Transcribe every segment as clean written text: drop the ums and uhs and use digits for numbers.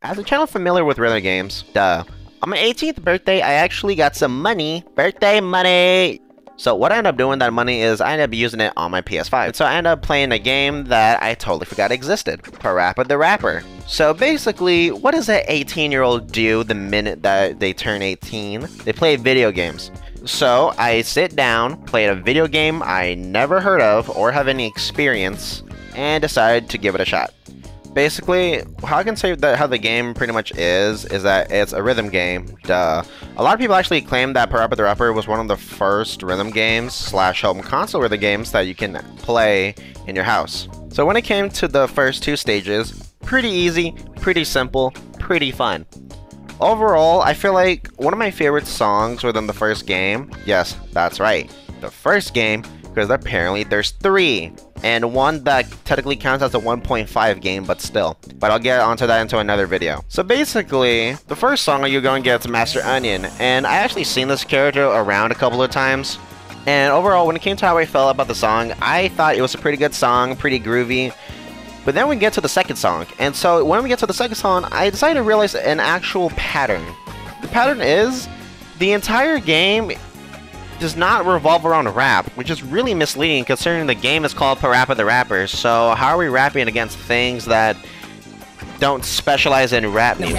As a channel familiar with rhythm games, duh. On my 18th birthday, I actually got some money. Birthday money! So what I ended up doing that money is I ended up using it on my PS5. So I ended up playing a game that I totally forgot existed. Parappa the Rapper. So basically, what does an 18-year-old do the minute that they turn 18? They play video games. So I sit down, played a video game I never heard of or have any experience, and decided to give it a shot. Basically, how I can say that how the game pretty much is that it's a rhythm game, duh. A lot of people actually claim that Parappa the Rapper was one of the first rhythm games slash home console rhythm games that you can play in your house. So when it came to the first two stages, pretty easy, pretty simple, pretty fun. Overall, I feel like one of my favorite songs within the first game, yes, that's right, the first game, because apparently there's 3. And one that technically counts as a 1.5 game, but still. But I'll get onto that into another video. So basically, the first song you're going to get is Master Onion. And I actually seen this character around a couple of times. And overall, when it came to how I felt about the song, I thought it was a pretty good song, pretty groovy. But then we get to the second song. And so when we get to the second song, I decided to realize an actual pattern. The pattern is, the entire game does not revolve around rap, which is really misleading considering the game is called Parappa the Rapper. So how are we rapping against things that don't specialize in rap music?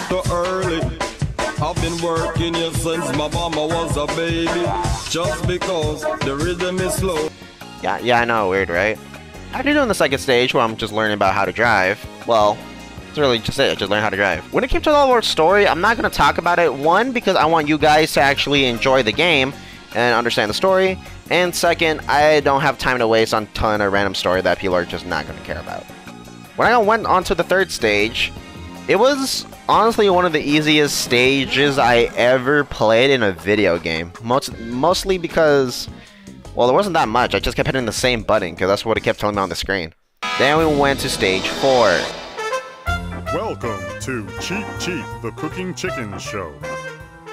So early, I've been working here since my mama was a baby, just because the rhythm is slow. Yeah, I know, weird, right? After doing the second stage where I'm just learning about how to drive, well, that's really just it, just learn how to drive. When it came to the overall story, I'm not going to talk about it. One, because I want you guys to actually enjoy the game and understand the story. And second, I don't have time to waste on a ton of random story that people are just not going to care about. When I went on to the third stage, it was honestly one of the easiest stages I ever played in a video game. Mostly because, well, there wasn't that much. I just kept hitting the same button because that's what it kept telling me on the screen. Then we went to stage 4. Welcome to Cheap Cheap, the cooking chicken show.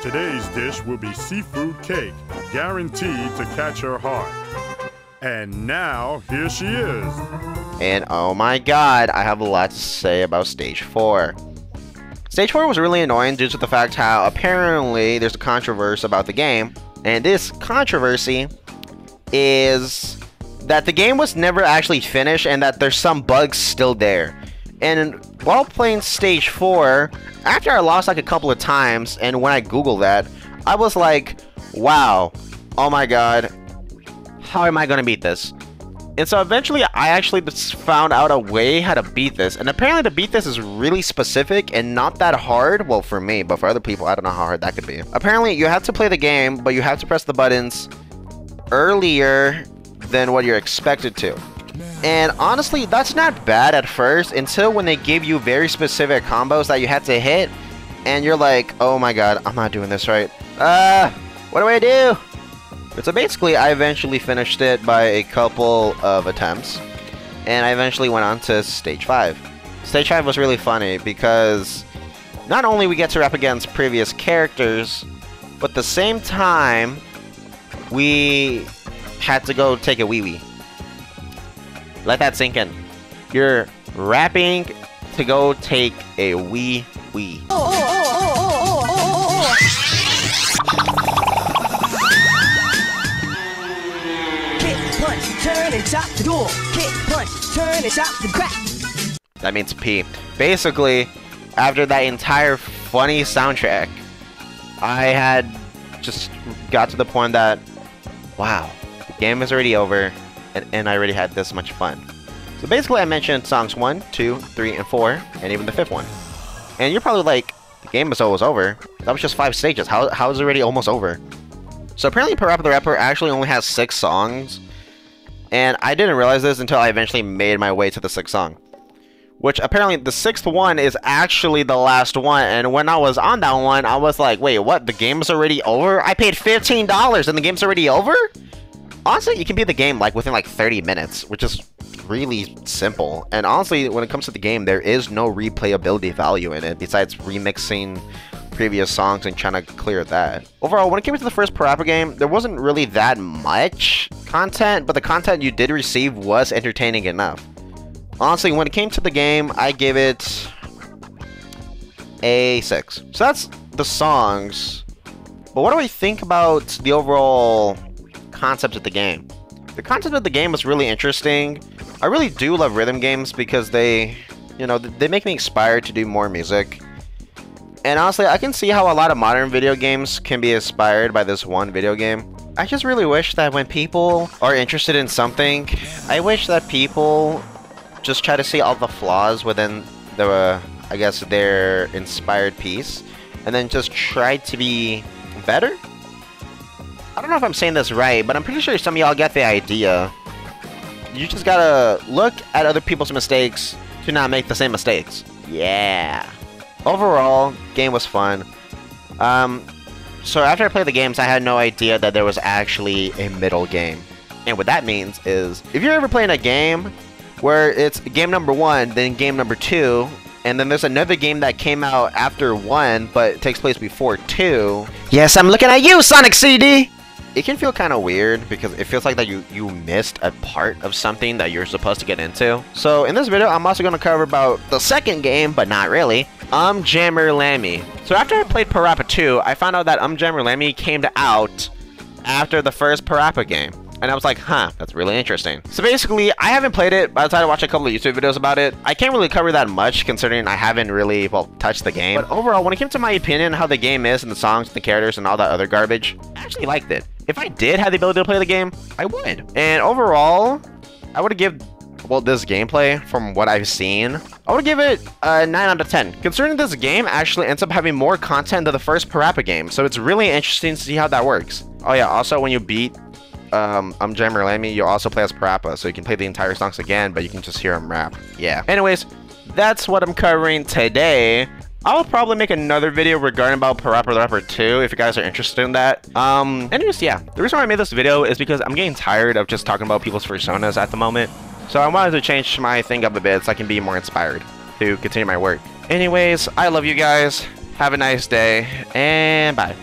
Today's dish will be seafood cake, guaranteed to catch her heart. And now, here she is. And oh my god, I have a lot to say about stage 4. Stage 4 was really annoying due to the fact how apparently there's a controversy about the game. And this controversy is that the game was never actually finished and that there's some bugs still there. And while playing stage 4, after I lost like a couple of times, and when I googled that, I was like, wow, oh my god, how am I gonna beat this? And so eventually I actually found out a way how to beat this, and apparently to beat this is really specific and not that hard. Well, for me, but for other people, I don't know how hard that could be. Apparently you have to play the game, but you have to press the buttons earlier than what you're expected to. And honestly, that's not bad at first until when they give you very specific combos that you have to hit, and you're like, oh my god, I'm not doing this right. What do I do? But so basically, I eventually finished it by a couple of attempts, and I eventually went on to stage 5. Stage 5 was really funny because not only we get to rap against previous characters, but at the same time, we had to go take a wee-wee. Let that sink in. You're rapping to go take a wee-wee. That means pee. Basically, after that entire funny soundtrack, I had just got to the point that, wow, the game is already over. And I already had this much fun. So basically I mentioned songs 1, 2, 3, and 4, and even the 5th one. And you're probably like, the game is almost over. That was just 5 stages. How is it already almost over? So apparently Parappa the Rapper actually only has 6 songs. And I didn't realize this until I eventually made my way to the 6th song. Which apparently the 6th one is actually the last one. And when I was on that one, I was like, wait, what? The game is already over? I paid $15 and the game's already over? Honestly, you can beat the game like within like 30 minutes, which is really simple. And honestly, when it comes to the game, there is no replayability value in it besides remixing previous songs and trying to clear that. Overall, when it came to the first Parappa game, there wasn't really that much content, but the content you did receive was entertaining enough. Honestly, when it came to the game, I give it a 6. So that's the songs. But what do I think about the overall concept of the game? The concept of the game was really interesting. I really do love rhythm games because they, you know, they make me inspired to do more music. And honestly, I can see how a lot of modern video games can be inspired by this one video game. I just really wish that when people are interested in something, I wish that people just try to see all the flaws within the, I guess, their inspired piece, and then just try to be better? I don't know if I'm saying this right, but I'm pretty sure some of y'all get the idea. You just gotta look at other people's mistakes to not make the same mistakes. Yeah. Overall, game was fun. So after I played the games, I had no idea that there was actually a middle game. And what that means is, if you're ever playing a game where it's game number 1, then game number 2, and then there's another game that came out after 1, but takes place before 2. Yes, I'm looking at you, Sonic CD! It can feel kind of weird because it feels like that you missed a part of something that you're supposed to get into. So in this video, I'm also going to cover about the second game, but not really. Jammer Lammy. So after I played Parappa 2, I found out that Jammer Lammy came out after the first Parappa game. And I was like, huh, that's really interesting. So basically, I haven't played it, but I decided to watch a couple of YouTube videos about it. I can't really cover that much, considering I haven't really, well, touched the game. But overall, when it came to my opinion, how the game is, and the songs, and the characters, and all that other garbage, I actually liked it. If I did have the ability to play the game, I would. And overall, I would give, well, this gameplay, from what I've seen, I would give it a 9 out of 10. Considering this game actually ends up having more content than the first Parappa game, so it's really interesting to see how that works. Oh yeah, also when you beat Jammer Lammy, you also play as Parappa, so you can play the entire songs again, but you can just hear him rap. Yeah. Anyways, that's what I'm covering today. I'll probably make another video regarding about Parappa Review 2 if you guys are interested in that. Anyways, yeah. The reason why I made this video is because I'm getting tired of just talking about people's personas at the moment. So I wanted to change my thing up a bit so I can be more inspired to continue my work. Anyways, I love you guys. Have a nice day, and bye.